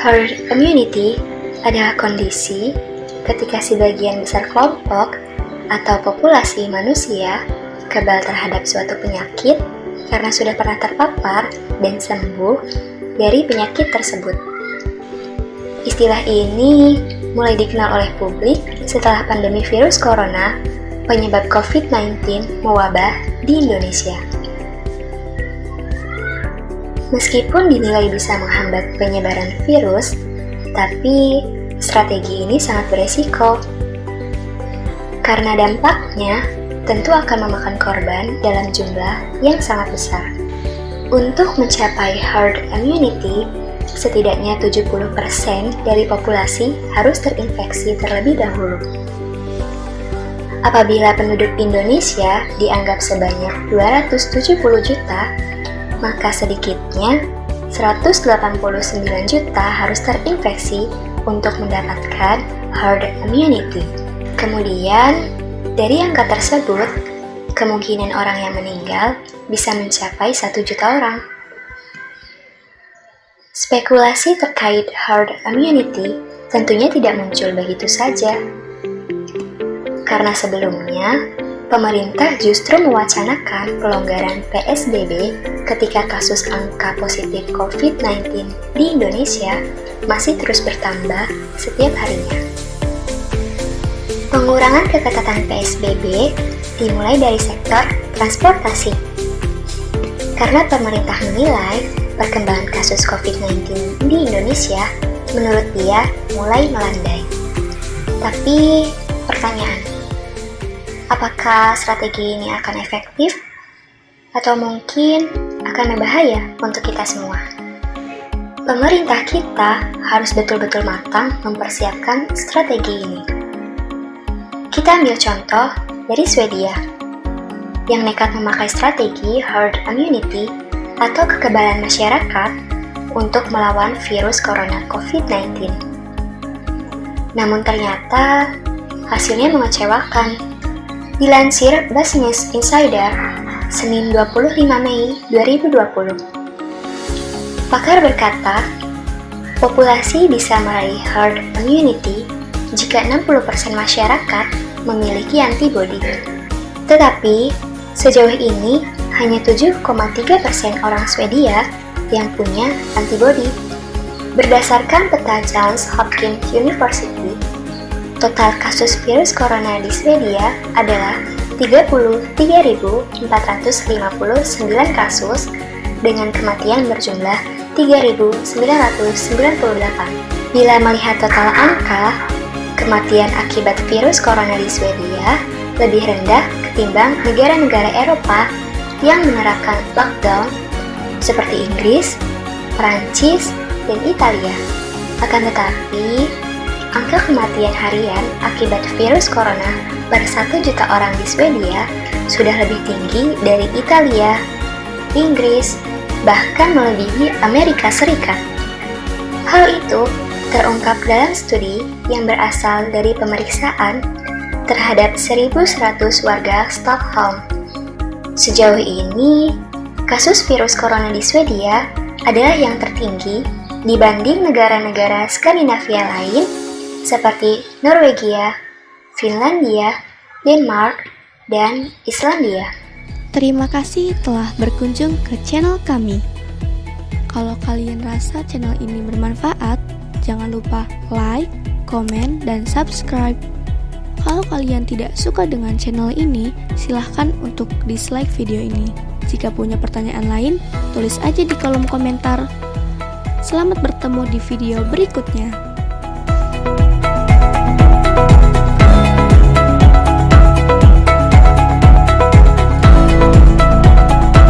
Herd immunity adalah kondisi ketika sebagian besar kelompok atau populasi manusia kebal terhadap suatu penyakit karena sudah pernah terpapar dan sembuh dari penyakit tersebut. Istilah ini mulai dikenal oleh publik setelah pandemi virus corona penyebab COVID-19 mewabah di Indonesia. Meskipun dinilai bisa menghambat penyebaran virus, tapi strategi ini sangat beresiko. Karena dampaknya tentu akan memakan korban dalam jumlah yang sangat besar. Untuk mencapai herd immunity, setidaknya 70% dari populasi harus terinfeksi terlebih dahulu. Apabila penduduk Indonesia dianggap sebanyak 270 juta, maka sedikitnya 189 juta harus terinfeksi untuk mendapatkan herd immunity. Kemudian, dari angka tersebut, kemungkinan orang yang meninggal bisa mencapai 1 juta orang. Spekulasi terkait herd immunity tentunya tidak muncul begitu saja. Karena sebelumnya, pemerintah justru mewacanakan pelonggaran PSBB ketika kasus angka positif COVID-19 di Indonesia masih terus bertambah setiap harinya. Pengurangan keketatan PSBB dimulai dari sektor transportasi. Karena pemerintah menilai perkembangan kasus COVID-19 di Indonesia menurut dia mulai melandai. Tapi pertanyaan, apakah strategi ini akan efektif? Atau mungkin akan berbahaya untuk kita semua? Pemerintah kita harus betul-betul matang mempersiapkan strategi ini. Kita ambil contoh dari Swedia, yang nekat memakai strategi herd immunity atau kekebalan masyarakat untuk melawan virus corona COVID-19. Namun ternyata hasilnya mengecewakan. Dilansir Business Insider, Senin 25 Mei 2020. Pakar berkata, populasi bisa meraih herd immunity jika 60% masyarakat memiliki antibodi. Tetapi, sejauh ini hanya 7,3% orang Swedia yang punya antibodi. Berdasarkan peta Johns Hopkins University, total kasus virus corona di Swedia adalah 33.459 kasus dengan kematian berjumlah 3.998. Bila melihat total angka, kematian akibat virus corona di Swedia lebih rendah ketimbang negara-negara Eropa yang menerapkan lockdown seperti Inggris, Prancis, dan Italia. Akan tetapi, angka kematian harian akibat virus corona per 1 juta orang di Swedia sudah lebih tinggi dari Italia, Inggris, bahkan melebihi Amerika Serikat. Hal itu terungkap dalam studi yang berasal dari pemeriksaan terhadap 1.100 warga Stockholm. Sejauh ini, kasus virus corona di Swedia adalah yang tertinggi dibanding negara-negara Skandinavia lain seperti Norwegia, Finlandia, Denmark, dan Islandia. Terima kasih telah berkunjung ke channel kami. Kalau kalian rasa channel ini bermanfaat, jangan lupa like, komen, dan subscribe. Kalau kalian tidak suka dengan channel ini, silahkan untuk dislike video ini. Jika punya pertanyaan lain, tulis aja di kolom komentar. Selamat bertemu di video berikutnya.